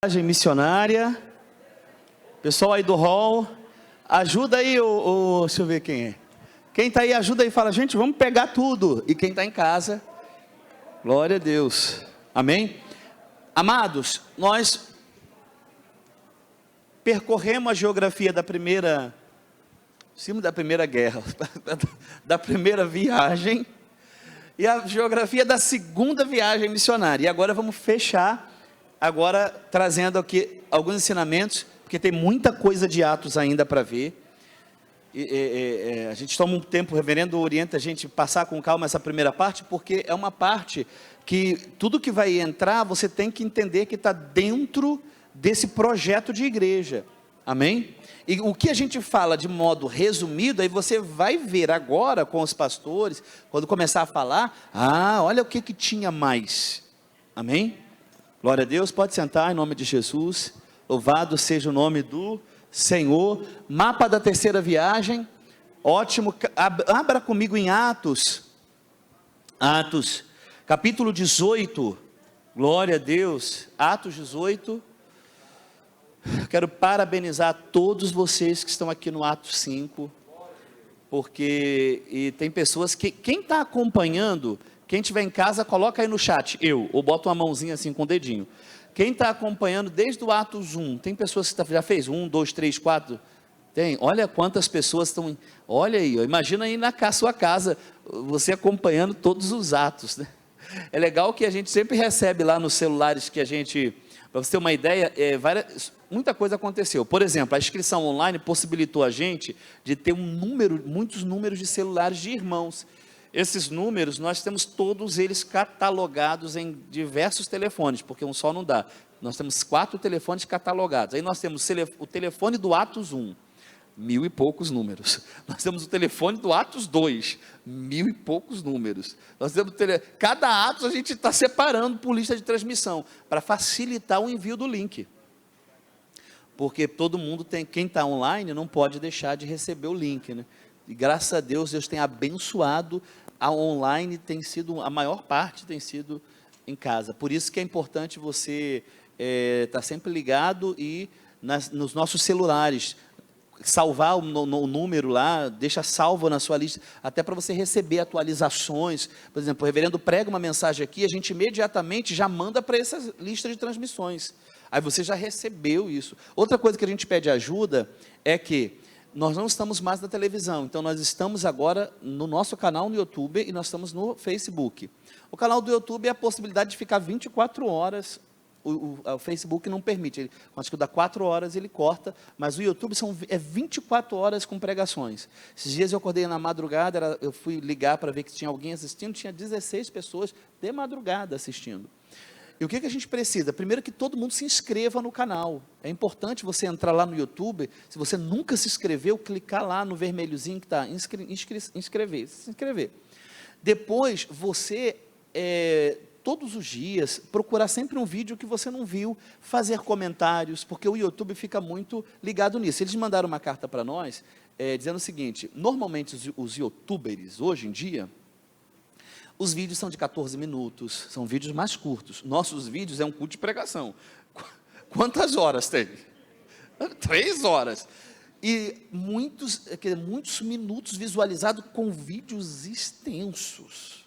Viagem missionária, pessoal aí do hall, ajuda aí deixa eu ver quem é. Quem está aí, ajuda aí, fala, gente, vamos pegar tudo. E quem está em casa, glória a Deus, amém? Amados, nós percorremos a geografia da primeira guerra, da primeira viagem, e a geografia da segunda viagem missionária, e agora vamos fechar, agora trazendo aqui alguns ensinamentos, porque tem muita coisa de Atos ainda para ver. A gente toma um tempo, o reverendo orienta a gente passar com calma essa primeira parte, porque é uma parte que tudo que vai entrar, você tem que entender que está dentro desse projeto de igreja, amém? E o que a gente fala de modo resumido, aí você vai ver agora com os pastores, quando começar a falar, olha o que tinha mais, amém? Glória a Deus, pode sentar em nome de Jesus, louvado seja o nome do Senhor. Mapa da terceira viagem, ótimo, abra comigo em Atos, capítulo 18, glória a Deus, Atos 18, quero parabenizar todos vocês que estão aqui no Atos 5, porque tem pessoas que, quem está acompanhando, quem estiver em casa, coloca aí no chat, ou bota uma mãozinha assim com o dedinho. Quem está acompanhando desde o Atos 1, tem pessoas que já fez 1, 2, 3, 4, tem, olha quantas pessoas estão, olha aí, imagina aí na sua casa, você acompanhando todos os atos, né? É legal que a gente sempre recebe lá nos celulares que a gente, para você ter uma ideia, muita coisa aconteceu. Por exemplo, a inscrição online possibilitou a gente de ter muitos números de celulares de irmãos. Esses números, nós temos todos eles catalogados em diversos telefones, porque um só não dá. Nós temos 4 telefones catalogados. Aí nós temos o telefone do Atos 1, 1000 e poucos números. Nós temos o telefone do Atos 2, 1000 e poucos números. Nós temos cada Atos a gente está separando por lista de transmissão, para facilitar o envio do link. Porque todo mundo quem está online não pode deixar de receber o link, né? E graças a Deus, Deus tem abençoado, a online tem sido, a maior parte tem sido em casa. Por isso que é importante você estar sempre ligado e nos nossos celulares, salvar o número lá, deixa salvo na sua lista, até para você receber atualizações. Por exemplo, o reverendo prega uma mensagem aqui, a gente imediatamente já manda para essa lista de transmissões. Aí você já recebeu isso. Outra coisa que a gente pede ajuda é que nós não estamos mais na televisão, então nós estamos agora no nosso canal no YouTube e nós estamos no Facebook. O canal do YouTube é a possibilidade de ficar 24 horas, o Facebook não permite, acho que dá 4 horas ele corta, mas o YouTube é 24 horas com pregações. Esses dias eu acordei na madrugada, eu fui ligar para ver que tinha alguém assistindo, tinha 16 pessoas de madrugada assistindo. E o que a gente precisa? Primeiro que todo mundo se inscreva no canal. É importante você entrar lá no YouTube, se você nunca se inscreveu, clicar lá no vermelhozinho que está, se inscrever. Depois, você, todos os dias, procurar sempre um vídeo que você não viu, fazer comentários, porque o YouTube fica muito ligado nisso. Eles mandaram uma carta para nós, dizendo o seguinte, normalmente os youtubers, hoje em dia, os vídeos são de 14 minutos, são vídeos mais curtos. Nossos vídeos é um culto de pregação. Quantas horas tem? 3 horas. E muitos minutos visualizados com vídeos extensos.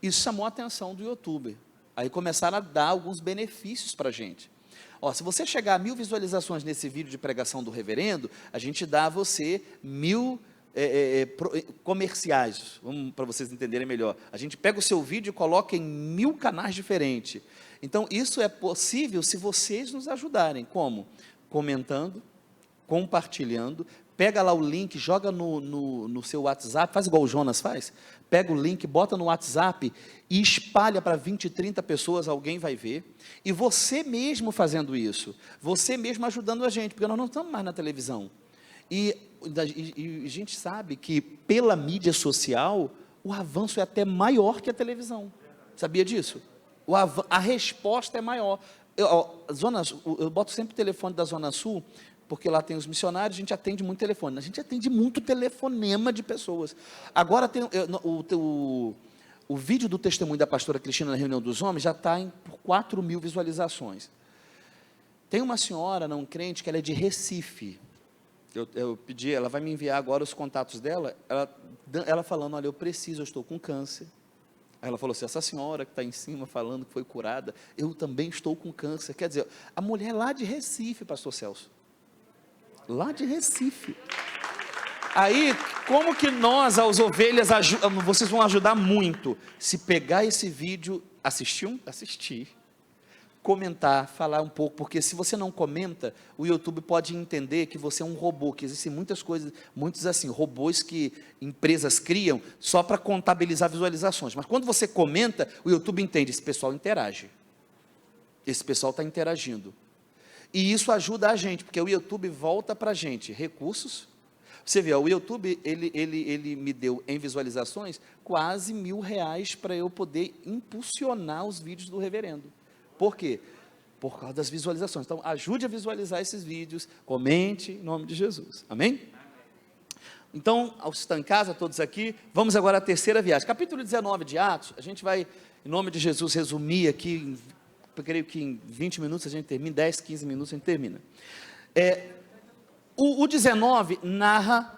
Isso chamou a atenção do YouTube. Aí começaram a dar alguns benefícios para a gente. Se você chegar a 1000 visualizações nesse vídeo de pregação do reverendo, a gente dá a você 1000 comerciais, para vocês entenderem melhor. A gente pega o seu vídeo e coloca em 1000 canais diferentes. Então, isso é possível se vocês nos ajudarem. Como? Comentando, compartilhando, pega lá o link, joga no seu WhatsApp, faz igual o Jonas faz, pega o link, bota no WhatsApp e espalha para 20, 30 pessoas, alguém vai ver, e você mesmo fazendo isso, você mesmo ajudando a gente, porque nós não estamos mais na televisão. E a gente sabe que pela mídia social, o avanço é até maior que a televisão. Sabia disso? A resposta é maior. Eu boto sempre o telefone da Zona Sul, porque lá tem os missionários, a gente atende muito telefone. A gente atende muito telefonema de pessoas. Agora tem o vídeo do testemunho da pastora Cristina na reunião dos homens, já está por 4.000 visualizações. Tem uma senhora, não crente, que ela é de Recife. Eu pedi, ela vai me enviar agora os contatos dela, ela falando, olha, eu estou com câncer. Aí ela falou assim, essa senhora que está em cima falando que foi curada, eu também estou com câncer. Quer dizer, a mulher lá de Recife, pastor Celso. Lá de Recife. Aí, como que nós, as ovelhas, vocês vão ajudar muito, se pegar esse vídeo, assistir, comentar, falar um pouco, porque se você não comenta, o YouTube pode entender que você é um robô, que existem muitas coisas, muitos assim, robôs que empresas criam só para contabilizar visualizações, mas quando você comenta, o YouTube entende, esse pessoal interage, esse pessoal está interagindo, e isso ajuda a gente, porque o YouTube volta para a gente recursos. Você vê, o YouTube, ele me deu em visualizações quase R$1.000 para eu poder impulsionar os vídeos do reverendo. Por quê? Por causa das visualizações. Então, ajude a visualizar esses vídeos, comente em nome de Jesus. Amém? Então, aos que estão em casa, todos aqui, vamos agora à terceira viagem. Capítulo 19 de Atos, a gente vai, em nome de Jesus, resumir aqui, eu creio que em 20 minutos a gente termina, 10, 15 minutos a gente termina. O 19 narra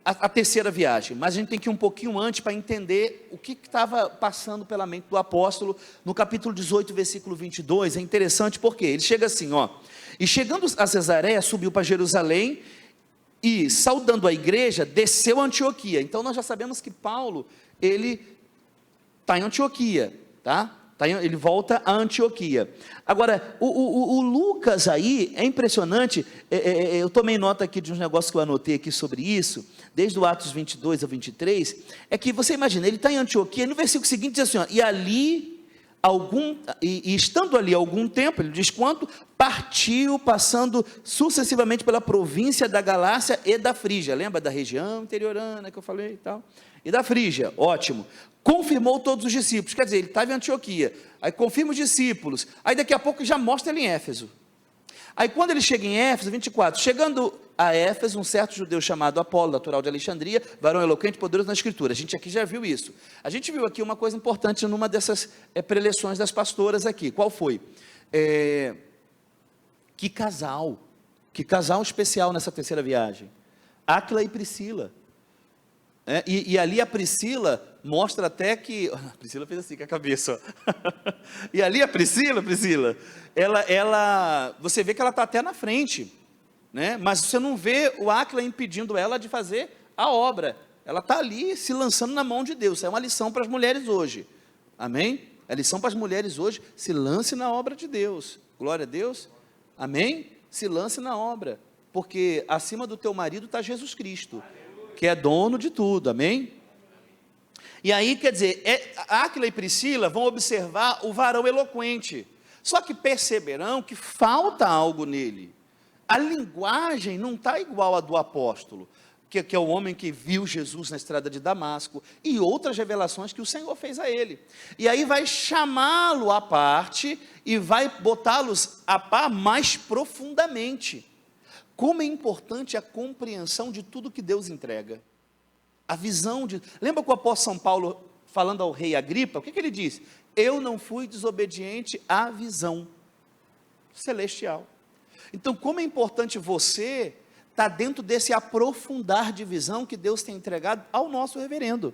a terceira viagem, mas a gente tem que ir um pouquinho antes para entender o que estava passando pela mente do apóstolo, no capítulo 18, versículo 22, é interessante porque ele chega assim, e chegando a Cesareia, subiu para Jerusalém, e saudando a igreja, desceu a Antioquia. Então nós já sabemos que Paulo, ele está em Antioquia, tá? Ele volta a Antioquia. Agora, o Lucas aí, é impressionante, eu tomei nota aqui de uns negócios que eu anotei aqui sobre isso, desde o Atos 22 a 23, é que você imagina, ele está em Antioquia, e no versículo seguinte diz assim, e estando ali algum tempo, ele diz quanto, partiu, passando sucessivamente pela província da Galácia e da Frígia, lembra da região interiorana que eu falei e tal? E da Frígia, ótimo, confirmou todos os discípulos, quer dizer, ele estava em Antioquia, aí confirma os discípulos, aí daqui a pouco já mostra ele em Éfeso, aí quando ele chega em Éfeso, 24, chegando a Éfeso, um certo judeu chamado Apolo, natural de Alexandria, varão eloquente e poderoso na escritura, a gente aqui já viu isso, a gente viu aqui uma coisa importante numa dessas preleções das pastoras aqui, qual foi? Que casal especial nessa terceira viagem, Áquila e Priscila, e ali a Priscila mostra até que, a Priscila fez assim com a cabeça, e ali a Priscila, você vê que ela está até na frente, mas você não vê o Áquila impedindo ela de fazer a obra, ela está ali se lançando na mão de Deus, é uma lição para as mulheres hoje, amém? É lição para as mulheres hoje, se lance na obra de Deus, glória a Deus, amém? Se lance na obra, porque acima do teu marido está Jesus Cristo, que é dono de tudo, amém? E aí, quer dizer, Áquila e Priscila vão observar o varão eloquente, só que perceberão que falta algo nele, a linguagem não está igual à do apóstolo, que é o homem que viu Jesus na estrada de Damasco, e outras revelações que o Senhor fez a ele, e aí vai chamá-lo à parte, e vai botá-los a par mais profundamente, como é importante a compreensão de tudo que Deus entrega, a visão lembra que o apóstolo São Paulo, falando ao rei Agripa, o que ele disse? Eu não fui desobediente à visão celestial, então como é importante você estar dentro desse aprofundar de visão que Deus tem entregado ao nosso reverendo,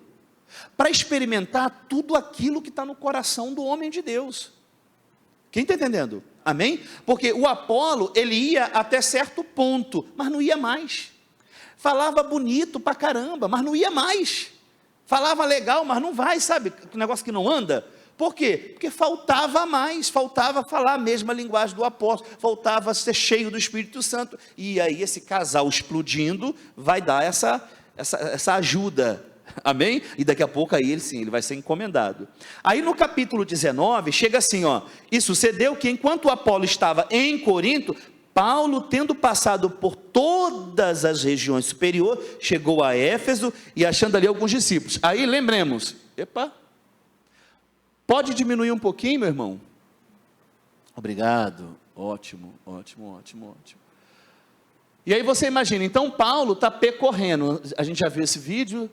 para experimentar tudo aquilo que está no coração do homem de Deus, quem está entendendo? Amém? Porque o Apolo, ele ia até certo ponto, mas não ia mais, falava bonito pra caramba, mas não ia mais, falava legal, mas não vai, sabe, um negócio que não anda, por quê? Porque faltava mais, faltava falar a mesma linguagem do apóstolo, faltava ser cheio do Espírito Santo, e aí esse casal explodindo, vai dar essa ajuda, amém? E daqui a pouco aí ele vai ser encomendado. Aí no capítulo 19, chega assim, e sucedeu que enquanto Apolo estava em Corinto, Paulo, tendo passado por todas as regiões superiores, chegou a Éfeso e achando ali alguns discípulos. Aí lembremos, pode diminuir um pouquinho, meu irmão? Obrigado, ótimo. E aí você imagina, então Paulo está percorrendo, a gente já viu esse vídeo,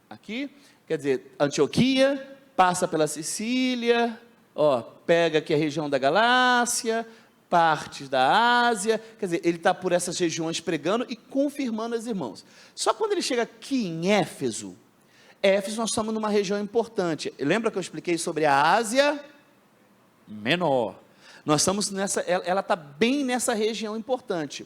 aqui, quer dizer, Antioquia, passa pela Sicília, Ó, pega aqui a região da Galácia, partes da Ásia, quer dizer, ele está por essas regiões pregando e confirmando aos irmãos. Só quando ele chega aqui em Éfeso, nós estamos numa região importante. Lembra que eu expliquei sobre a Ásia Menor? Nós estamos ela está bem nessa região importante.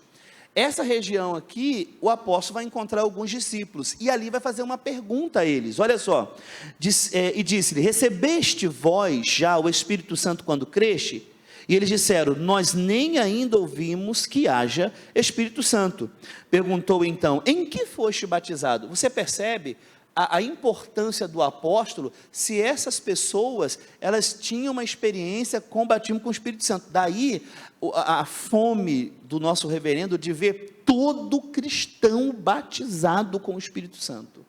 Essa região aqui, o apóstolo vai encontrar alguns discípulos, e ali vai fazer uma pergunta a eles, olha só, e disse-lhe: recebeste vós já o Espírito Santo quando creste? E eles disseram: nós nem ainda ouvimos que haja Espírito Santo. Perguntou então: em que foste batizado? Você percebe a importância do apóstolo, se essas pessoas, elas tinham uma experiência com o batismo com o Espírito Santo. Daí a fome do nosso reverendo de ver todo cristão batizado com o Espírito Santo.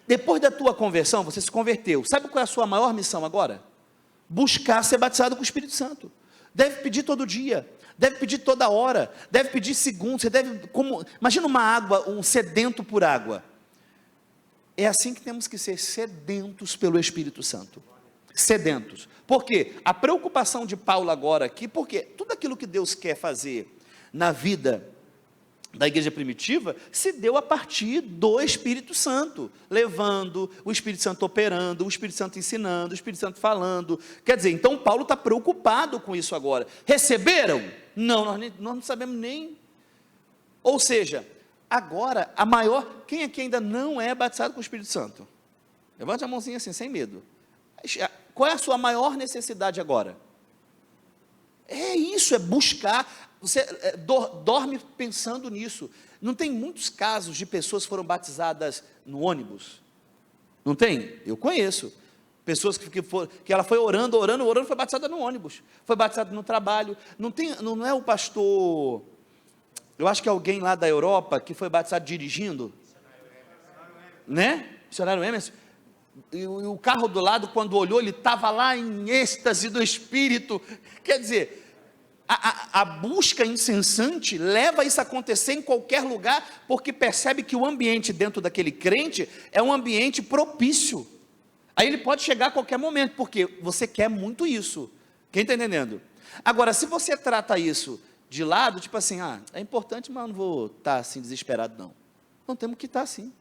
Depois da tua conversão, você se converteu, sabe qual é a sua maior missão agora? Buscar ser batizado com o Espírito Santo. Deve pedir todo dia, deve pedir toda hora, deve pedir segundo, você deve, imagina uma água, um sedento por água. É assim que temos que ser sedentos pelo Espírito Santo. Sedentos. Por quê? A preocupação de Paulo agora aqui, porque tudo aquilo que Deus quer fazer na vida da igreja primitiva, se deu a partir do Espírito Santo, levando, o Espírito Santo operando, o Espírito Santo ensinando, o Espírito Santo falando. Quer dizer, então Paulo está preocupado com isso agora. Receberam? Não, nós não sabemos nem. Ou seja, agora, quem aqui ainda não é batizado com o Espírito Santo? Levante a mãozinha assim, sem medo. Qual é a sua maior necessidade agora? É isso, é buscar. Você dorme pensando nisso. Não tem muitos casos de pessoas que foram batizadas no ônibus? Não tem? Eu conheço. Pessoas que ela foi orando, foi batizada no ônibus. Foi batizada no trabalho. Não é o pastor... Eu acho que é alguém lá da Europa que foi batizado dirigindo, né? Missionário Emerson. E o carro do lado, quando olhou, ele estava lá em êxtase do Espírito. Quer dizer, a busca incessante leva isso a acontecer em qualquer lugar, porque percebe que o ambiente dentro daquele crente é um ambiente propício. Aí ele pode chegar a qualquer momento, porque você quer muito isso. Quem está entendendo? Agora, se você trata isso de lado, tipo assim, é importante, mas eu não vou estar assim desesperado, não. Não temos que estar assim.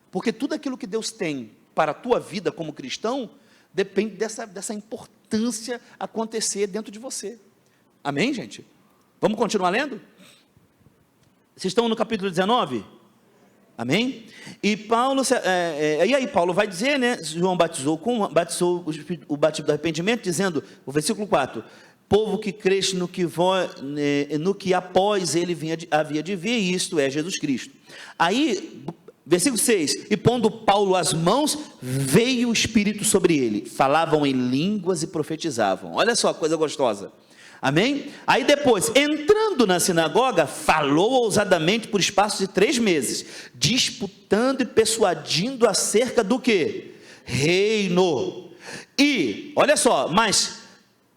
Porque tudo aquilo que Deus tem para a tua vida como cristão, depende dessa importância acontecer dentro de você. Amém, gente? Vamos continuar lendo? Vocês estão no capítulo 19? Amém? E Paulo, e aí Paulo vai dizer, né? João batizou o batismo do arrependimento, dizendo, o versículo 4, povo que creste no que após ele havia de vir, isto é, Jesus Cristo. Aí, versículo 6, e pondo Paulo as mãos, veio o Espírito sobre ele, falavam em línguas e profetizavam. Olha só, coisa gostosa. Amém? Aí depois, entrando na sinagoga, falou ousadamente por espaço de 3 meses, disputando e persuadindo acerca do que? Reino. E, olha só, mas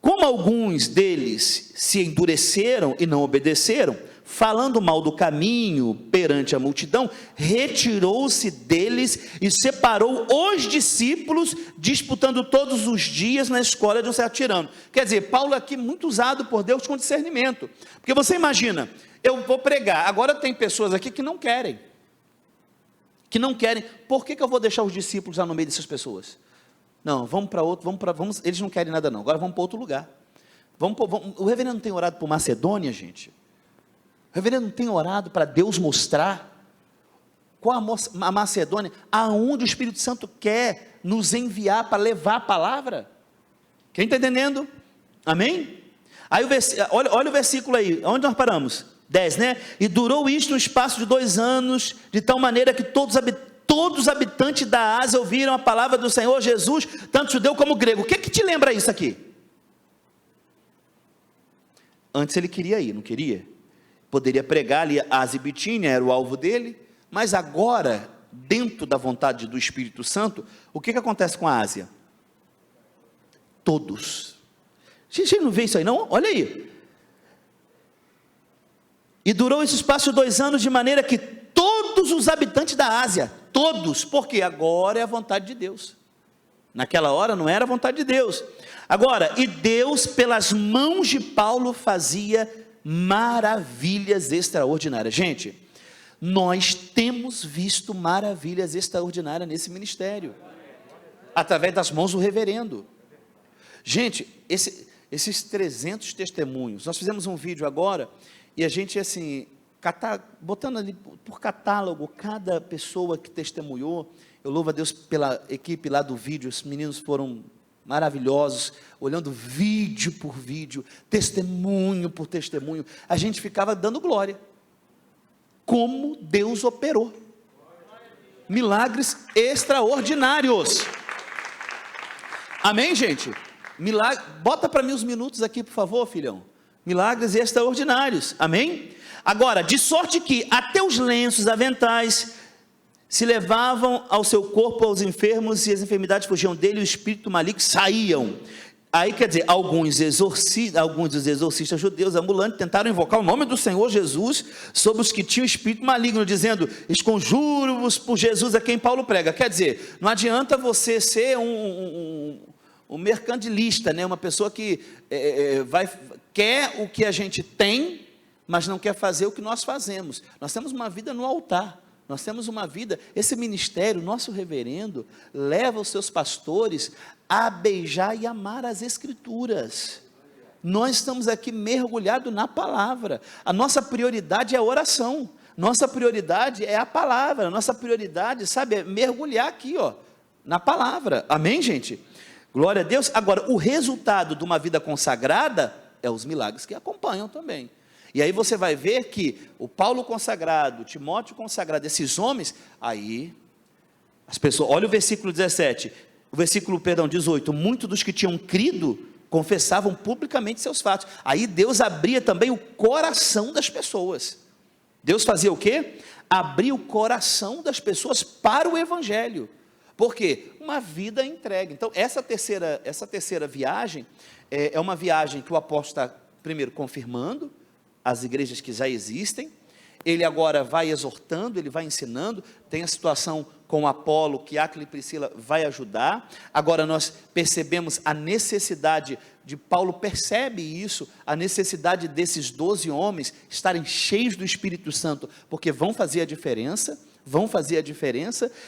como alguns deles se endureceram e não obedeceram, falando mal do caminho perante a multidão, retirou-se deles e separou os discípulos, disputando todos os dias na escola de um certo tirano. Quer dizer, Paulo aqui muito usado por Deus com discernimento, porque você imagina, eu vou pregar, agora tem pessoas aqui que não querem, por que eu vou deixar os discípulos lá no meio dessas pessoas? Não, vamos para outro, eles não querem nada não, agora vamos para outro lugar. O reverendo não tem orado por Macedônia, gente? O reverendo não tem orado para Deus mostrar qual a Macedônia, aonde o Espírito Santo quer nos enviar para levar a palavra? Quem está entendendo? Amém? Aí olha o versículo aí, onde nós paramos? 10, né? E durou isto no espaço de 2 anos, de tal maneira que todos os habitantes da Ásia ouviram a palavra do Senhor Jesus, tanto judeu como grego. O que te lembra isso aqui? Antes ele queria ir, não queria? Poderia pregar ali, Ásia e Bitínia era o alvo dele, mas agora, dentro da vontade do Espírito Santo, o que acontece com a Ásia? Todos. Gente, não vê isso aí não? Olha aí. E durou esse espaço de 2 anos, de maneira que todos os habitantes da Ásia, todos, porque agora é a vontade de Deus. Naquela hora não era a vontade de Deus. Agora, e Deus, pelas mãos de Paulo, fazia maravilhas extraordinárias. Gente, nós temos visto maravilhas extraordinárias nesse ministério, através das mãos do reverendo. Gente, esses 300 testemunhos, nós fizemos um vídeo agora, e a gente assim, botando ali por catálogo, cada pessoa que testemunhou. Eu louvo a Deus pela equipe lá do vídeo, os meninos foram maravilhosos, olhando vídeo por vídeo, testemunho por testemunho, a gente ficava dando glória, como Deus operou, milagres extraordinários, amém, gente? Bota para mim os minutos aqui, por favor, filhão, milagres extraordinários, amém? Agora, de sorte que até os lenços, aventais, se levavam ao seu corpo aos enfermos, e as enfermidades fugiam dele, e o espírito maligno saíam. Aí quer dizer, alguns dos exorcistas judeus ambulantes tentaram invocar o nome do Senhor Jesus sobre os que tinham espírito maligno, dizendo: esconjuro-vos por Jesus a quem Paulo prega. Quer dizer, não adianta você ser um mercantilista, né? Uma pessoa que quer o que a gente tem, mas não quer fazer o que nós fazemos. Nós temos uma vida no altar. Nós temos uma vida, esse ministério, nosso reverendo, leva os seus pastores a beijar e amar as Escrituras. Nós estamos aqui mergulhados na palavra. A nossa prioridade é a oração, nossa prioridade é a palavra, nossa prioridade, sabe, é mergulhar aqui, ó, na palavra, amém, gente? Glória a Deus. Agora, o resultado de uma vida consagrada é os milagres que acompanham também. E aí você vai ver que o Paulo consagrado, o Timóteo consagrado, esses homens, aí, as pessoas, olha o versículo 17, o versículo, 18, muitos dos que tinham crido, confessavam publicamente seus fatos. Aí Deus abria também o coração das pessoas. Deus fazia o quê? Abria o coração das pessoas para o Evangelho. Por quê? Uma vida entregue. Então, essa terceira viagem, é uma viagem que o apóstolo está, primeiro, confirmando as igrejas que já existem, ele agora vai exortando, ele vai ensinando, tem a situação com Apolo, que Áquila e Priscila vai ajudar. Agora nós percebemos a necessidade de Paulo, percebe isso, a necessidade desses 12 homens estarem cheios do Espírito Santo, porque vão fazer a diferença,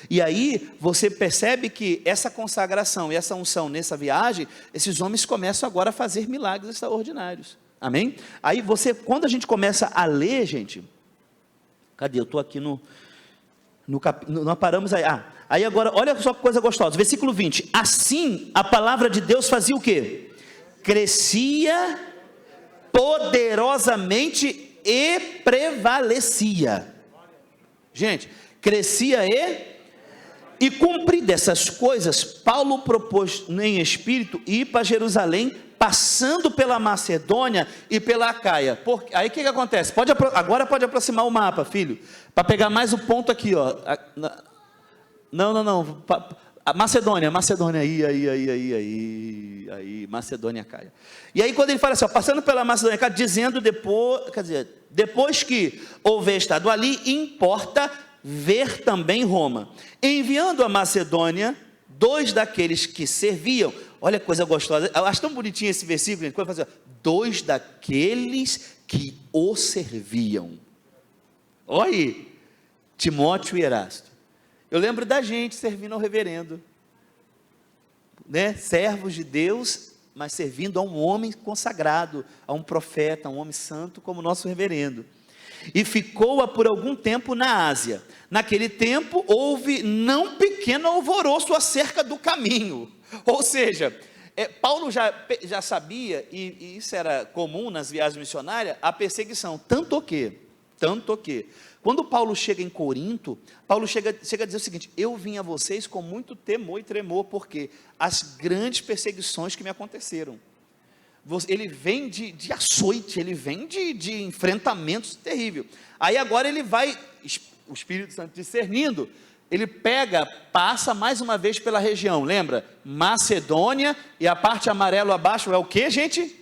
e aí você percebe que essa consagração e essa unção nessa viagem, esses homens começam agora a fazer milagres extraordinários. Amém? Aí quando a gente começa a ler, gente, cadê? Eu estou aqui nós paramos aí. Aí agora, olha só que coisa gostosa, versículo 20, assim a palavra de Deus fazia o quê? Crescia poderosamente e prevalecia. Gente, crescia e cumprida essas coisas, Paulo propôs em espírito ir para Jerusalém, passando pela Macedônia e pela Acaia. Aí o que acontece? Agora pode aproximar o mapa, filho, para pegar mais o ponto aqui, ó. Não. Macedônia, aí, Macedônia e Acaia. E aí quando ele fala assim, ó, passando pela Macedônia e Acaia, dizendo depois que houver estado ali, importa ver também Roma. Enviando a Macedônia, 2 daqueles que serviam. Olha que coisa gostosa, eu acho tão bonitinho esse versículo, gente, fazer, 2 daqueles que o serviam. Olha aí, Timóteo e Erasto. Eu lembro da gente servindo ao reverendo, né? Servos de Deus, mas servindo a um homem consagrado, a um profeta, a um homem santo como o nosso reverendo. E ficou por algum tempo na Ásia. Naquele tempo houve não pequeno alvoroço acerca do caminho. Ou seja, Paulo já sabia, e isso era comum nas viagens missionárias, a perseguição, tanto que, quando Paulo chega em Corinto, Paulo chega a dizer o seguinte: eu vim a vocês com muito temor e tremor, porque as grandes perseguições que me aconteceram, ele vem de açoite, ele vem de enfrentamentos terríveis. Aí agora ele vai, o Espírito Santo discernindo, ele passa mais uma vez pela região, lembra? Macedônia, e a parte amarelo abaixo é o que, gente?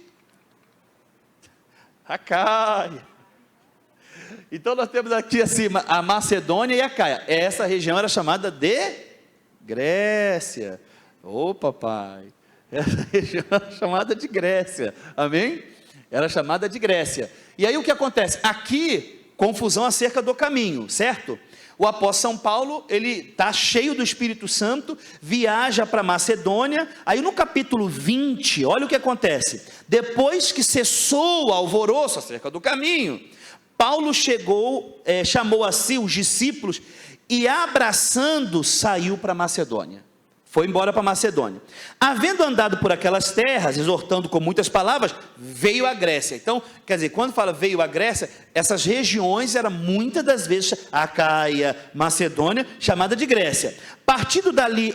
Acaia. Então nós temos aqui acima a Macedônia e a Acaia. Essa região era chamada de Grécia. Ô papai, Essa região era chamada de Grécia, amém? Era chamada de Grécia. E aí o que acontece? Aqui, confusão acerca do caminho, certo? O apóstolo São Paulo, ele está cheio do Espírito Santo, viaja para Macedônia. Aí no capítulo 20, olha o que acontece. Depois que cessou o alvoroço acerca do caminho, Paulo chamou a si os discípulos e, abraçando, saiu para Macedônia. Foi embora para Macedônia. Havendo andado por aquelas terras, exortando com muitas palavras, veio à Grécia. Então, quer dizer, quando fala veio à Grécia, essas regiões eram muitas das vezes Acaia, Macedônia, chamada de Grécia. Partindo dali,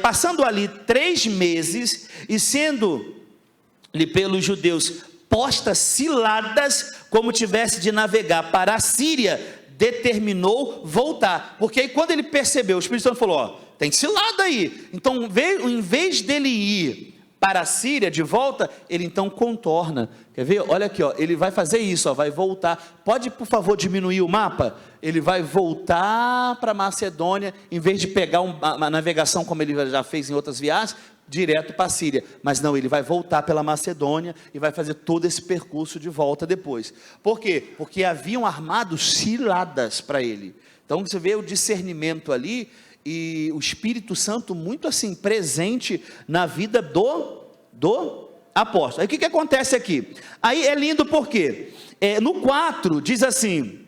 passando ali 3 meses, e sendo-lhe pelos judeus postas ciladas, como tivesse de navegar para a Síria, determinou voltar. Porque aí quando ele percebeu, o Espírito Santo falou, ó, tem cilada aí. Então, em vez dele ir para a Síria de volta, ele então contorna. Quer ver? Olha aqui, ó, ele vai fazer isso, ó, vai voltar. Pode, por favor, diminuir o mapa? Ele vai voltar para Macedônia, em vez de pegar uma navegação, como ele já fez em outras viagens, direto para a Síria. Mas não, ele vai voltar pela Macedônia e vai fazer todo esse percurso de volta depois. Por quê? Porque haviam armado ciladas para ele. Então, você vê o discernimento ali, e o Espírito Santo muito assim, presente na vida do apóstolo. Aí o que acontece aqui? Aí é lindo porque, no 4 diz assim,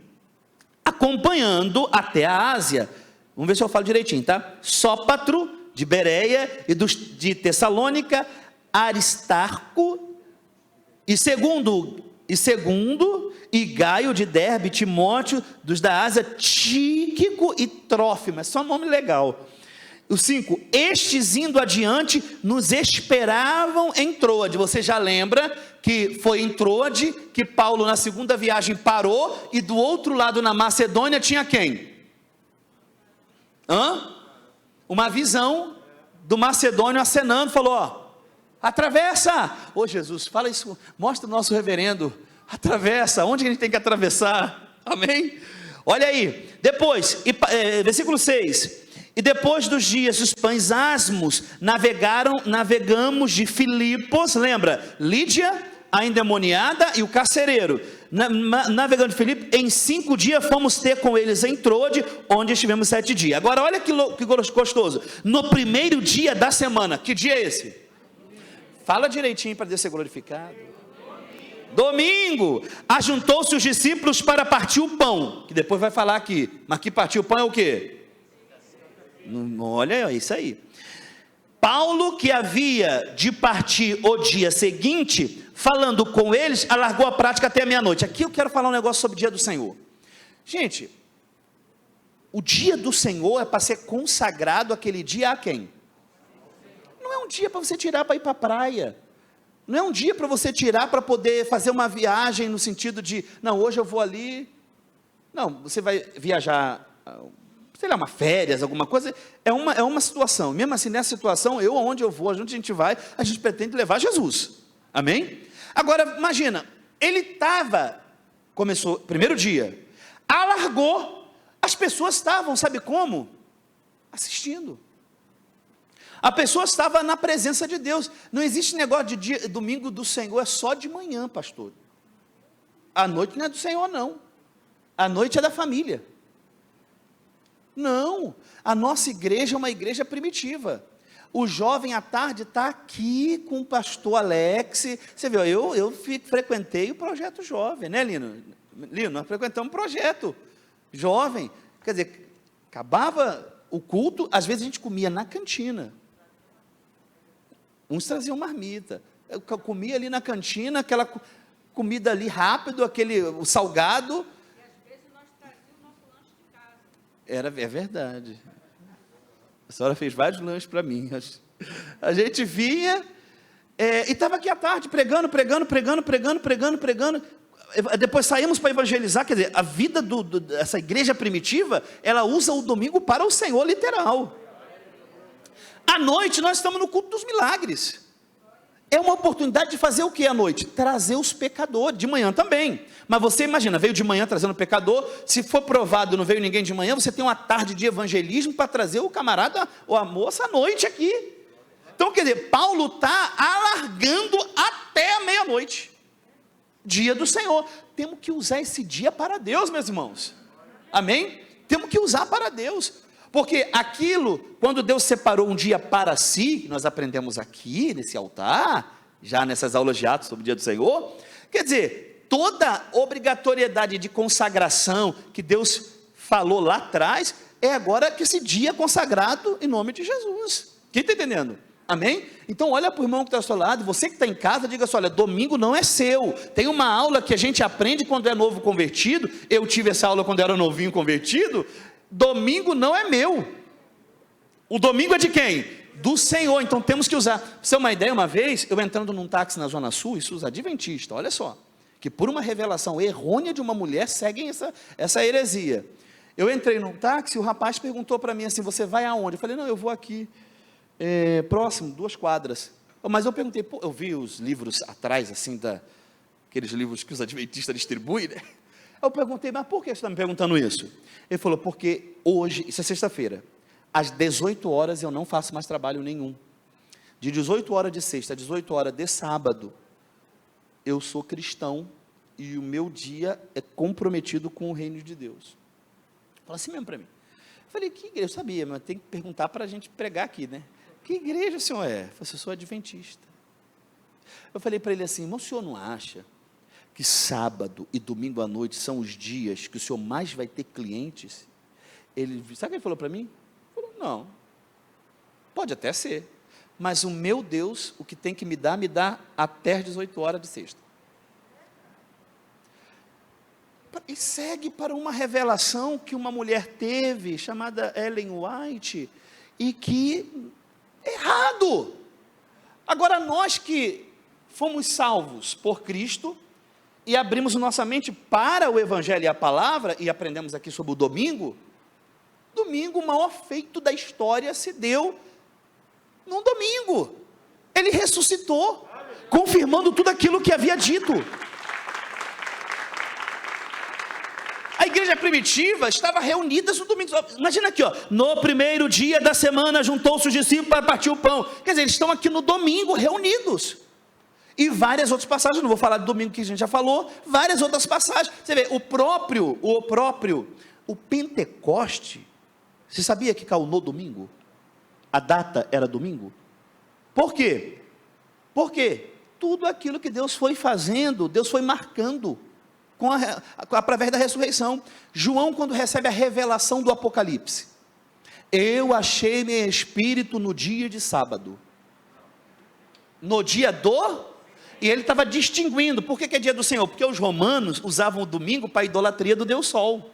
acompanhando até a Ásia, vamos ver se eu falo direitinho, tá? Sópatro, de Bereia, e de Tessalônica, Aristarco, e segundo, e Gaio de Derbe, Timóteo, dos da Ásia, Tíquico e Trófimo, é só nome legal. O 5, estes indo adiante, nos esperavam em Troade. Você já lembra que foi em Troade, que Paulo na segunda viagem parou, e do outro lado na Macedônia tinha quem? Uma visão do macedônio acenando, falou, ó, atravessa, ô Jesus, fala isso, mostra o nosso reverendo, atravessa, onde a gente tem que atravessar, amém? Olha aí, depois, versículo 6, e depois dos dias dos pães asmos, navegamos de Filipos, lembra, Lídia, a endemoniada e o carcereiro, navegando de Filipos, em 5 dias fomos ter com eles em Troade, onde estivemos 7 dias, agora olha que gostoso, no primeiro dia da semana, que dia é esse? Fala direitinho para Deus ser glorificado. Domingo, ajuntou-se os discípulos para partir o pão, que depois vai falar aqui, mas que partir o pão é o quê? Olha, é isso aí. Paulo, que havia de partir o dia seguinte, falando com eles, alargou a prática até a meia-noite. Aqui eu quero falar um negócio sobre o dia do Senhor. Gente, o dia do Senhor é para ser consagrado aquele dia a quem? Não é um dia para você tirar para ir para a praia. Não é um dia para você tirar para poder fazer uma viagem no sentido de, não, hoje eu vou ali. Não, você vai viajar, sei lá, uma férias, alguma coisa, é uma situação. Mesmo assim, nessa situação, onde eu vou, onde a gente vai, a gente pretende levar Jesus. Amém? Agora, imagina, ele começou, primeiro dia, alargou, as pessoas estavam, sabe como? Assistindo. A pessoa estava na presença de Deus. Não existe negócio de domingo do Senhor, é só de manhã, pastor. A noite não é do Senhor, não. A noite é da família. Não, a nossa igreja é uma igreja primitiva. O jovem à tarde está aqui com o pastor Alex. Você viu, eu frequentei o projeto jovem, né, Lino? Lino, nós frequentamos um projeto jovem. Quer dizer, acabava o culto, às vezes a gente comia na cantina. Uns traziam marmita. Eu comia ali na cantina, aquela comida ali rápido, o salgado. E às vezes nós trazíamos o nosso lanche de casa. É verdade. A senhora fez vários lanches para mim. A gente vinha e estava aqui à tarde pregando. Depois saímos para evangelizar. Quer dizer, a vida dessa igreja primitiva, ela usa o domingo para o Senhor, literal. À noite nós estamos no culto dos milagres. É uma oportunidade de fazer o que à noite? Trazer os pecadores, de manhã também. Mas você imagina, veio de manhã trazendo o pecador, se for provado não veio ninguém de manhã, você tem uma tarde de evangelismo para trazer o camarada ou a moça à noite aqui. Então, quer dizer, Paulo está alargando até a meia-noite, dia do Senhor. Temos que usar esse dia para Deus, meus irmãos, amém? Temos que usar para Deus, porque aquilo, quando Deus separou um dia para si, nós aprendemos aqui, nesse altar, já nessas aulas de Atos sobre o dia do Senhor, quer dizer, toda obrigatoriedade de consagração que Deus falou lá atrás, é agora que esse dia é consagrado em nome de Jesus. Quem está entendendo? Amém? Então olha para o irmão que está ao seu lado, você que está em casa, diga assim, olha, domingo não é seu. Tem uma aula que a gente aprende quando é novo convertido, eu tive essa aula quando era novinho convertido, domingo não é meu. O domingo é de quem? Do Senhor. Então temos que usar. Pra você ter uma ideia, uma vez, eu entrando num táxi na Zona Sul, isso usa adventista, olha só, que por uma revelação errônea de uma mulher, seguem essa heresia. Eu entrei num táxi, o rapaz perguntou para mim assim, você vai aonde? Eu falei, não, eu vou aqui, próximo, 2 quadras. Mas eu perguntei, eu vi os livros atrás, assim, aqueles livros que os adventistas distribuem, né? Eu perguntei, mas por que você está me perguntando isso? Ele falou, porque hoje, isso é sexta-feira, às 18 horas eu não faço mais trabalho nenhum. De 18 horas de sexta a 18 horas de sábado, eu sou cristão e o meu dia é comprometido com o reino de Deus. Fala assim mesmo para mim. Eu falei, que igreja? Eu sabia, mas tem que perguntar para a gente pregar aqui, né? Que igreja o senhor é? Eu falei, eu sou adventista. Eu falei para ele assim, mas o senhor não acha que sábado e domingo à noite são os dias que o senhor mais vai ter clientes? Ele, sabe o que ele falou para mim? Ele falou, não, pode até ser, mas o meu Deus, o que tem que me dá até as 18 horas de sexta. E segue para uma revelação que uma mulher teve, chamada Ellen White, e que, errado. Agora nós que fomos salvos por Cristo, e abrimos nossa mente para o Evangelho e a Palavra, e aprendemos aqui sobre o domingo, o maior feito da história se deu num domingo, ele ressuscitou, confirmando tudo aquilo que havia dito. A igreja primitiva estava reunida no domingo, imagina aqui, ó, no primeiro dia da semana, juntou-se os discípulos para partir o pão, quer dizer, eles estão aqui no domingo reunidos, e várias outras passagens, não vou falar do domingo que a gente já falou, várias outras passagens, você vê, o Pentecoste, você sabia que caiu no domingo? A data era domingo? Por quê? Porque tudo aquilo que Deus foi fazendo, Deus foi marcando, através da ressurreição. João, quando recebe a revelação do Apocalipse, eu achei meu espírito no dia de sábado, no dia e ele estava distinguindo, por que é dia do Senhor? Porque os romanos usavam o domingo para a idolatria do Deus Sol,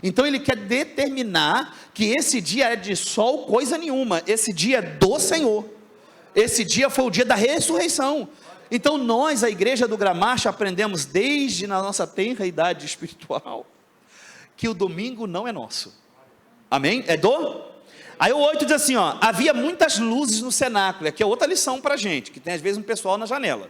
então ele quer determinar que esse dia é de sol coisa nenhuma, esse dia é do Senhor, esse dia foi o dia da ressurreição. Então nós, a igreja do Gramacho, aprendemos desde na nossa tenra idade espiritual, que o domingo não é nosso, amém? É Aí o 8 diz assim, ó, havia muitas luzes no cenáculo, aqui é outra lição para a gente, que tem às vezes um pessoal na janela.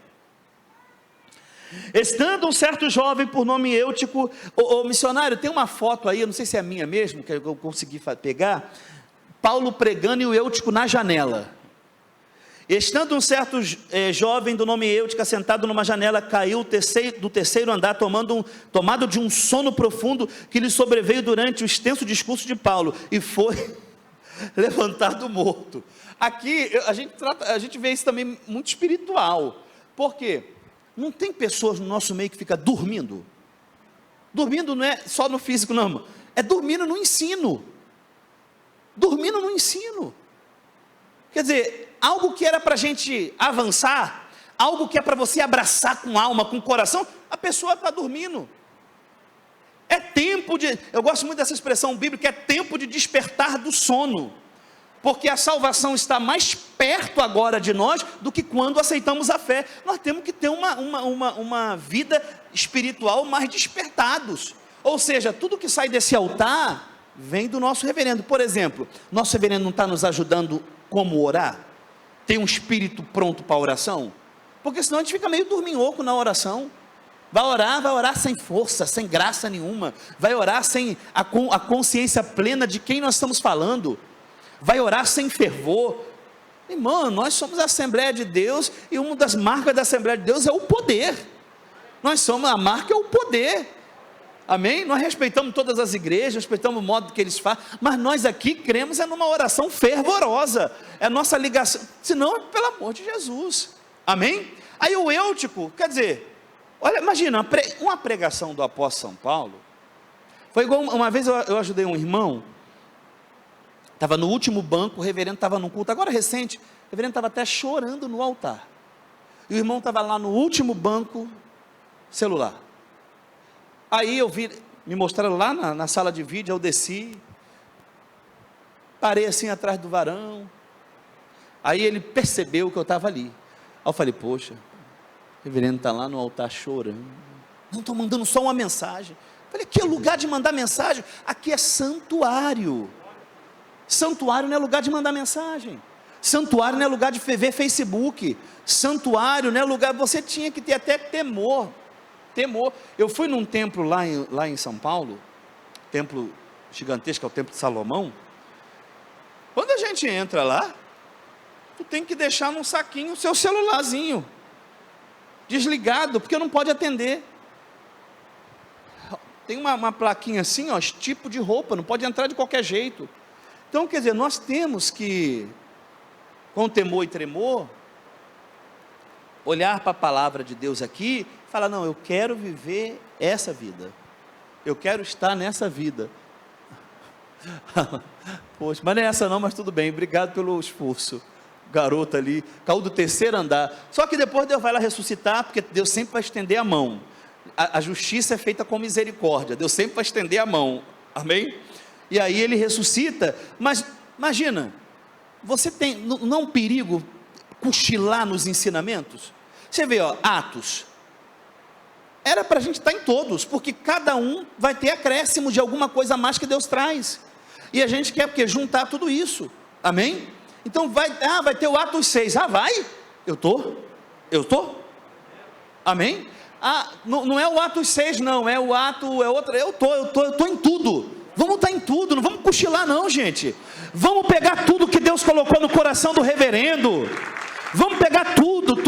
Estando um certo jovem por nome Eutico, o missionário, tem uma foto aí, eu não sei se é a minha mesmo, que eu consegui pegar, Paulo pregando e o Eutico na janela. Estando um certo jovem do nome Eutico sentado numa janela, caiu do terceiro andar, tomado de um sono profundo que lhe sobreveio durante o extenso discurso de Paulo, e foi levantado morto. Aqui a gente vê isso também muito espiritual. Por quê? Não tem pessoas no nosso meio que ficam dormindo? Dormindo não é só no físico, não, é dormindo no ensino. Dormindo no ensino. Quer dizer, algo que era para a gente avançar, algo que é para você abraçar com alma, com coração, a pessoa está dormindo. É tempo eu gosto muito dessa expressão bíblica, é tempo de despertar do sono, porque a salvação está mais perto agora de nós, do que quando aceitamos a fé. Nós temos que ter uma vida espiritual mais despertados, ou seja, tudo que sai desse altar, vem do nosso reverendo. Por exemplo, nosso reverendo não está nos ajudando como orar? Tem um espírito pronto para a oração? Porque senão a gente fica meio dorminhoco na oração, vai orar sem força, sem graça nenhuma, vai orar sem a consciência plena de quem nós estamos falando, vai orar sem fervor. Irmão, nós somos a Assembleia de Deus, e uma das marcas da Assembleia de Deus é o poder. Nós somos, a marca é o poder. Amém? Nós respeitamos todas as igrejas, respeitamos o modo que eles fazem, mas nós aqui cremos numa oração fervorosa, é a nossa ligação, senão, pelo amor de Jesus. Amém? Aí o Eutico, quer dizer, olha, imagina, uma pregação do apóstolo São Paulo, foi igual, uma vez eu ajudei um irmão, estava no último banco, o reverendo estava num culto, agora recente, o reverendo estava até chorando no altar, e o irmão estava lá no último banco, celular. Aí eu vi, me mostraram lá na sala de vídeo, eu desci, parei assim atrás do varão, aí ele percebeu que eu estava ali. Aí eu falei, poxa, o reverendo está lá no altar chorando, não estou mandando só uma mensagem. Eu falei, aqui é lugar de mandar mensagem, aqui é santuário. Santuário não é lugar de mandar mensagem, santuário não é lugar de ver Facebook, santuário não é lugar, você tinha que ter até temor. Eu fui num templo lá em São Paulo, templo gigantesco, é o templo de Salomão. Quando a gente entra lá, tu tem que deixar num saquinho o seu celularzinho, desligado, porque não pode atender. Tem uma plaquinha assim, ó, tipo de roupa, não pode entrar de qualquer jeito. Então, quer dizer, nós temos que, com temor e tremor, olhar para a palavra de Deus aqui, falar, não, eu quero viver essa vida, eu quero estar nessa vida. Poxa, mas não é essa não, mas tudo bem, obrigado pelo esforço. Garoto ali, caiu do terceiro andar, só que depois Deus vai lá ressuscitar, porque Deus sempre vai estender a mão, a justiça é feita com misericórdia, Deus sempre vai estender a mão, amém? E aí ele ressuscita, mas imagina, você tem, não é um perigo cochilar nos ensinamentos? Você vê, ó, Atos, era para a gente estar em todos, porque cada um vai ter acréscimo de alguma coisa a mais que Deus traz, e a gente quer porque juntar tudo isso, amém? Então vai ter o Atos 6, vai? Eu estou? Amém? Não é o Atos 6 não, é o ato, é outra, eu estou em tudo, vamos estar em tudo, não vamos cochilar não gente, vamos pegar tudo que Deus colocou no coração do reverendo, vamos pegar tudo,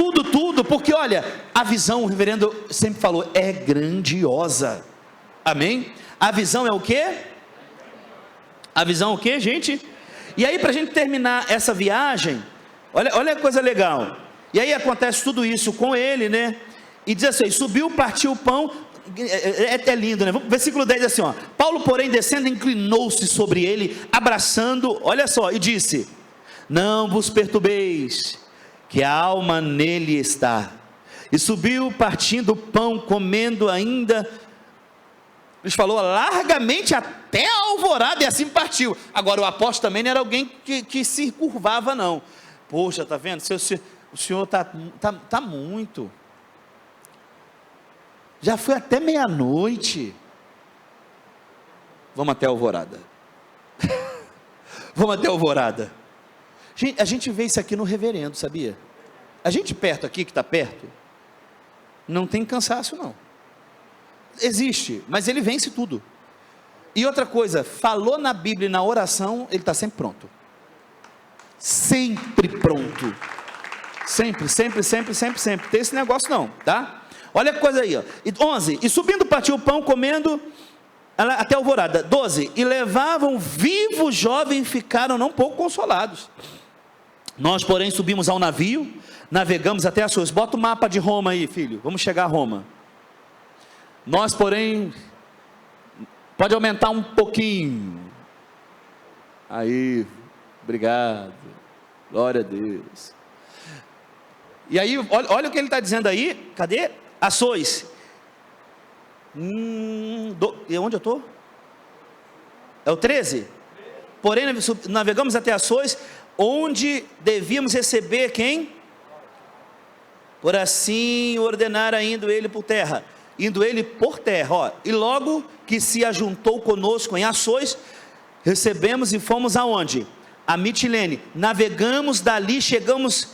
porque olha, a visão, o reverendo sempre falou, é grandiosa, amém? A visão é o quê? A visão é o quê, gente? E aí para a gente terminar essa viagem, olha a coisa legal, e aí acontece tudo isso com ele, né? E diz assim, subiu, partiu o pão, é lindo, né? Versículo 10 assim, ó, Paulo porém descendo, inclinou-se sobre ele, abraçando, olha só, e disse, não vos perturbeis, que a alma nele está, e subiu partindo o pão, comendo ainda, eles falou largamente até a alvorada, e assim partiu. Agora o apóstolo também não era alguém que se curvava não, poxa, tá vendo, o senhor tá muito, já foi até meia-noite, vamos até a alvorada, vamos até a alvorada. Gente, a gente vê isso aqui no reverendo, sabia? A gente perto aqui, que está perto, não tem cansaço não, existe, mas ele vence tudo. E outra coisa, falou na Bíblia e na oração, ele está sempre pronto, sempre pronto, sempre, tem esse negócio não, tá? Olha a coisa aí, ó. 11, e subindo partiu o pão, comendo até a alvorada. 12, e levavam vivo o jovem, e ficaram não pouco consolados. Nós porém subimos ao navio, navegamos até Açores. Bota o mapa de Roma aí, filho, vamos chegar a Roma. Nós porém, pode aumentar um pouquinho, aí, obrigado, glória a Deus. E aí, olha o que ele está dizendo aí, cadê? Açores, e onde eu estou? É o 13? Porém navegamos até Açores, onde devíamos receber quem? Por assim ordenar indo ele por terra, ó, e logo que se ajuntou conosco em Açores, recebemos e fomos aonde? A Mitilene, navegamos dali, chegamos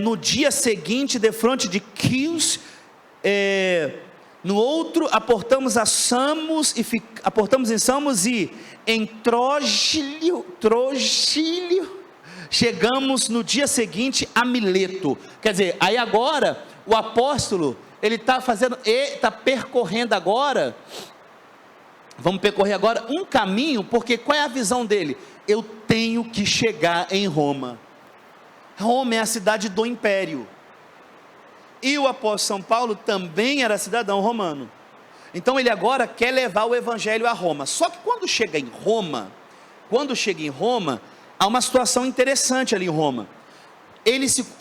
no dia seguinte defronte de Quios, no outro aportamos em Samos, e em Trogílio chegamos no dia seguinte a Mileto. Quer dizer, aí agora o apóstolo, ele está percorrendo agora, vamos percorrer agora um caminho, porque qual é a visão dele? Eu tenho que chegar em Roma. Roma é a cidade do império, e o apóstolo São Paulo também era cidadão romano, então ele agora quer levar o evangelho a Roma. Só que quando chega em Roma, há uma situação interessante ali em Roma.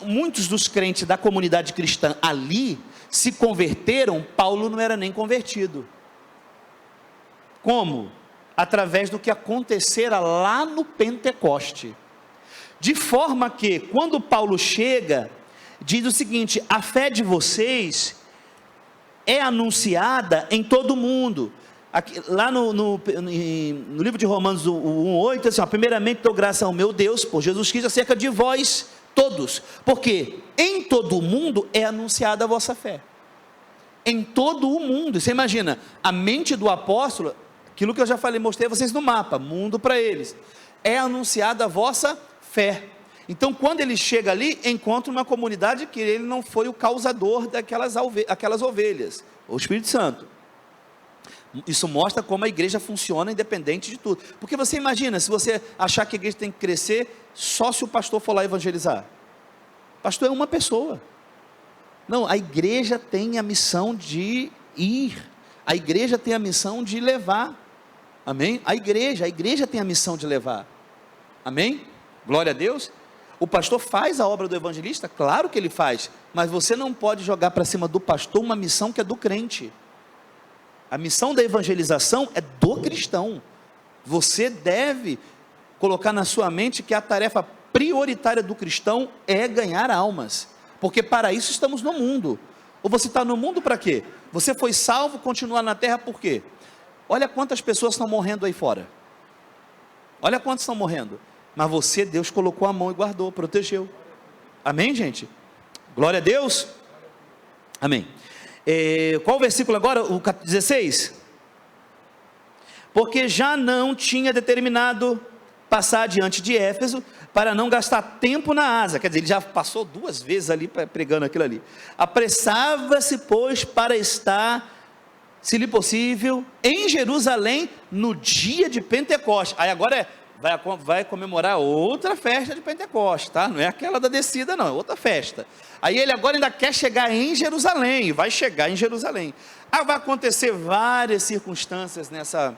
Muitos dos crentes da comunidade cristã ali se converteram. Paulo não era nem convertido. Como? Através do que acontecera lá no Pentecoste. De forma que, quando Paulo chega, diz o seguinte: a fé de vocês é anunciada em todo o mundo. Aqui, lá no livro de Romanos 1:8, assim, primeiramente dou graça ao meu Deus, por Jesus Cristo, acerca de vós todos, porque em todo o mundo é anunciada a vossa fé. Em todo o mundo. Você imagina, a mente do apóstolo, aquilo que eu já falei, mostrei a vocês no mapa, mundo para eles, é anunciada a vossa fé. Então, quando ele chega ali, encontra uma comunidade que ele não foi o causador daquelas ovelhas, o Espírito Santo. Isso mostra como a igreja funciona independente de tudo. Porque você imagina, se você achar que a igreja tem que crescer só se o pastor for lá evangelizar. O pastor é uma pessoa. Não, a igreja tem a missão de ir. A igreja tem a missão de levar. Amém? A igreja tem a missão de levar. Amém? Glória a Deus. O pastor faz a obra do evangelista? Claro que ele faz. Mas você não pode jogar para cima do pastor uma missão que é do crente. A missão da evangelização é do cristão. Você deve colocar na sua mente que a tarefa prioritária do cristão é ganhar almas, porque para isso estamos no mundo. Ou você está no mundo para quê? Você foi salvo, continuar na terra por quê? Olha quantas pessoas estão morrendo aí fora. Olha quantas estão morrendo. Mas você, Deus colocou a mão e guardou, protegeu. Amém, gente? Glória a Deus. Amém. Qual o versículo agora? O 16? Porque já não tinha determinado passar diante de Éfeso, para não gastar tempo na Ásia. Quer dizer, ele já passou 2 vezes ali pregando aquilo ali. Apressava-se, pois, para estar, se lhe possível, em Jerusalém, no dia de Pentecostes. Aí agora vai comemorar outra festa de Pentecostes, tá? Não é aquela da descida não, é outra festa. Aí ele agora ainda quer chegar em Jerusalém, vai chegar em Jerusalém. Vai acontecer várias circunstâncias nessa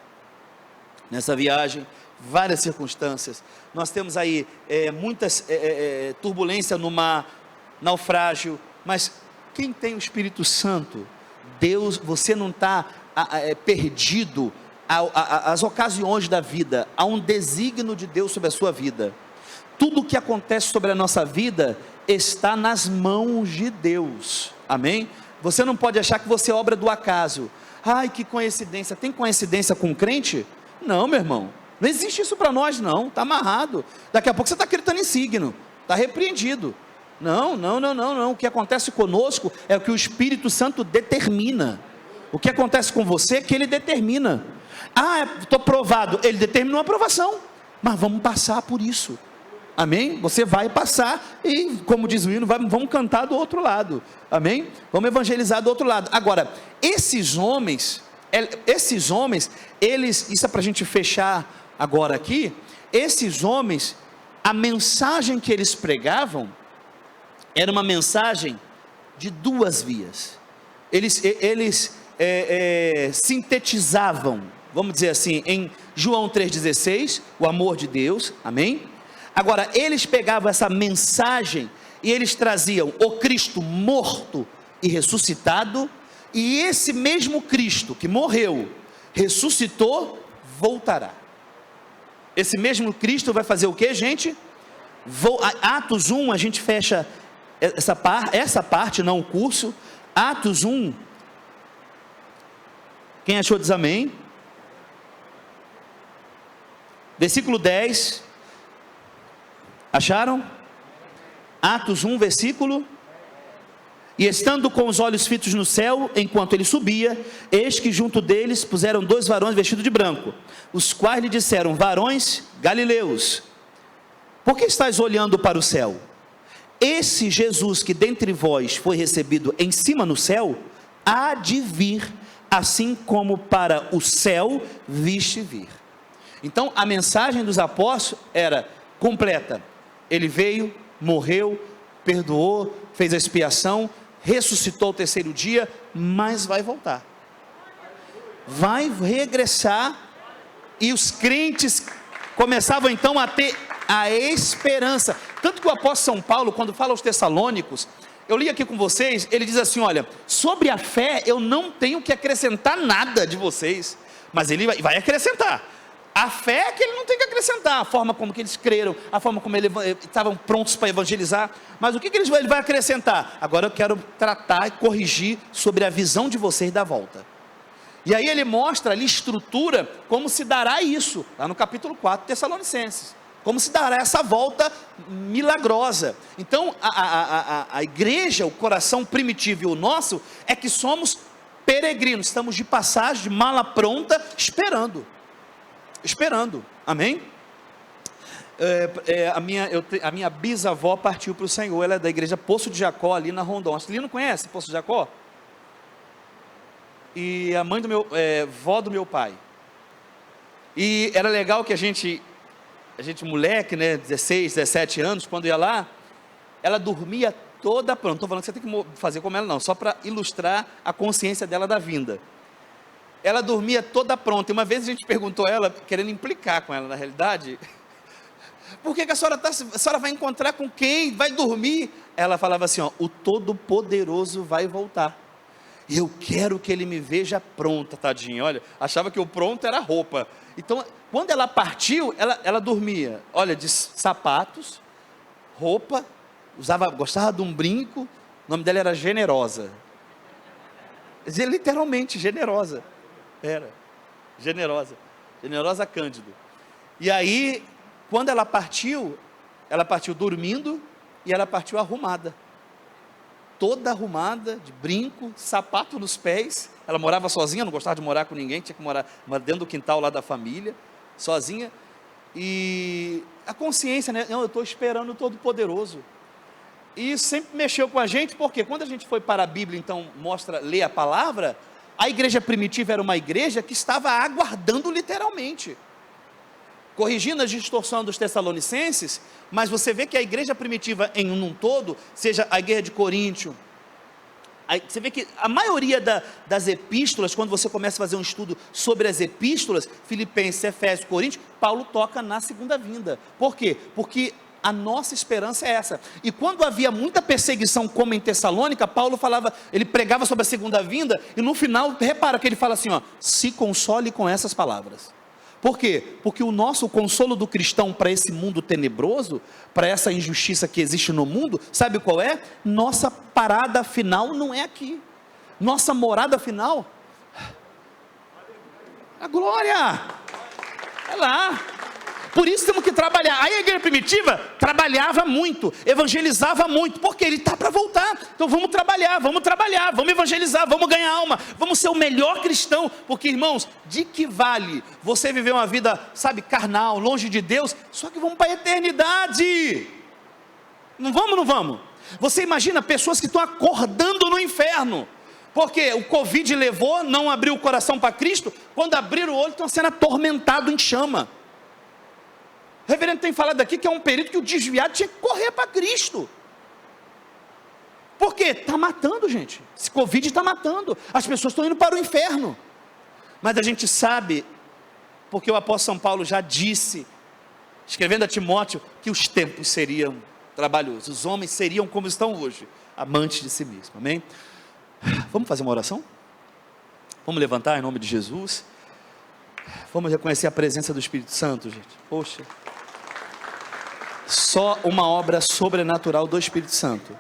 viagem, várias circunstâncias. Nós temos aí muitas turbulências no mar, naufrágio, mas quem tem o Espírito Santo, Deus, você não está perdido às ocasiões da vida. Há um desígnio de Deus sobre a sua vida. Tudo o que acontece sobre a nossa vida está nas mãos de Deus. Amém? Você não pode achar que você é obra do acaso. Ai, que coincidência. Tem coincidência com crente? Não, meu irmão, não existe isso para nós não, está amarrado. Daqui a pouco você está acreditando em signo, está repreendido. Não, o que acontece conosco é o que o Espírito Santo determina. O que acontece com você é que ele determina. Estou provado, ele determinou a aprovação, mas vamos passar por isso. Amém? Você vai passar e, como diz o hino, vamos cantar do outro lado. Amém? Vamos evangelizar do outro lado. Agora, esses homens, eles, isso é para a gente fechar agora aqui, esses homens, a mensagem que eles pregavam, era uma mensagem de 2 vias. Eles sintetizavam, vamos dizer assim, em João 3,16, o amor de Deus, amém? Agora, eles pegavam essa mensagem e eles traziam o Cristo morto e ressuscitado, e esse mesmo Cristo que morreu, ressuscitou, voltará. Esse mesmo Cristo vai fazer o que, gente? Atos 1, a gente fecha essa parte, não o curso. Atos 1, quem achou diz amém. Versículo 10, acharam? Atos 1, versículo: e estando com os olhos fitos no céu, enquanto ele subia, eis que junto deles puseram 2 varões vestidos de branco, os quais lhe disseram: varões galileus, Por que estáis olhando para o céu? Esse Jesus que dentre vós foi recebido em cima no céu, há de vir, assim como para o céu viste vir. Então a mensagem dos apóstolos era completa. Ele veio, morreu, perdoou, fez a expiação, ressuscitou ao terceiro dia, mas vai voltar. Vai regressar, e os crentes começavam então a ter a esperança. Tanto que o apóstolo São Paulo, quando fala aos Tessalônicos, eu li aqui com vocês, ele diz assim: olha, sobre a fé eu não tenho que acrescentar nada de vocês, mas ele vai acrescentar. A fé é que ele não tem que acrescentar, a forma como que eles creram, a forma como eles estavam prontos para evangelizar, mas o que ele vai acrescentar? Agora eu quero tratar e corrigir sobre a visão de vocês da volta. E aí ele mostra ali estrutura, como se dará isso, lá no capítulo 4 de Tessalonicenses, como se dará essa volta milagrosa. Então a igreja, o coração primitivo e o nosso, é que somos peregrinos, estamos de passagem, de mala pronta, esperando, amém? A minha bisavó partiu para o Senhor, ela é da igreja Poço de Jacó, ali na Rondon. Acho que ele não conhece Poço de Jacó? E a mãe vó do meu pai. E era legal que a gente moleque, né, 16, 17 anos, quando ia lá, ela dormia toda pronta. Não estou falando que você tem que fazer como ela não, só para ilustrar a consciência dela da vinda. Ela dormia toda pronta, e uma vez a gente perguntou a ela, querendo implicar com ela na realidade, por que a senhora vai encontrar com quem? Vai dormir? Ela falava assim, ó, o Todo-Poderoso vai voltar, e eu quero que ele me veja pronta, tadinha. Olha, achava que o pronto era roupa. Então, quando ela partiu, ela dormia, olha, de sapatos, roupa, gostava de um brinco, o nome dela era Generosa, literalmente generosa, era Generosa Cândido. E aí, quando ela partiu dormindo, e ela partiu arrumada, toda arrumada, de brinco, sapato nos pés. Ela morava sozinha, não gostava de morar com ninguém, tinha que morar dentro do quintal lá da família, sozinha, e a consciência, né? Não, eu estou esperando o Todo-Poderoso. E isso sempre mexeu com a gente, porque quando a gente foi para a Bíblia, então lê a palavra, a igreja primitiva era uma igreja que estava aguardando literalmente, corrigindo a distorção dos Tessalonicenses, mas você vê que a igreja primitiva em um todo, seja a igreja de Coríntio, você vê que a maioria das epístolas, quando você começa a fazer um estudo sobre as epístolas, Filipenses, Efésios, Coríntios, Paulo toca na segunda vinda. Por quê? Porque a nossa esperança é essa. E quando havia muita perseguição, como em Tessalônica, Paulo ele pregava sobre a segunda vinda, e no final, repara que ele fala assim, ó, se console com essas palavras. Por quê? Porque o consolo do cristão para esse mundo tenebroso, para essa injustiça que existe no mundo, sabe qual é? Nossa parada final não é aqui. Nossa morada final, a glória, é lá. Por isso temos que trabalhar. Aí a igreja primitiva trabalhava muito, evangelizava muito, porque ele está para voltar. Então vamos trabalhar, vamos evangelizar, vamos ganhar alma, vamos ser o melhor cristão. Porque, irmãos, de que vale você viver uma vida, carnal, longe de Deus? Só que vamos para a eternidade. Não vamos? Você imagina pessoas que estão acordando no inferno, porque o Covid levou, não abriu o coração para Cristo. Quando abriram o olho, estão sendo atormentados em chama. O reverendo tem falado aqui que é um período que o desviado tinha que correr para Cristo. Por quê? Está matando, gente. Esse Covid está matando. As pessoas estão indo para o inferno. Mas a gente sabe, porque o apóstolo São Paulo já disse, escrevendo a Timóteo, que os tempos seriam trabalhosos. Os homens seriam como estão hoje, amantes de si mesmo. Amém? Vamos fazer uma oração? Vamos levantar em nome de Jesus? Vamos reconhecer a presença do Espírito Santo, gente. Poxa, só uma obra sobrenatural do Espírito Santo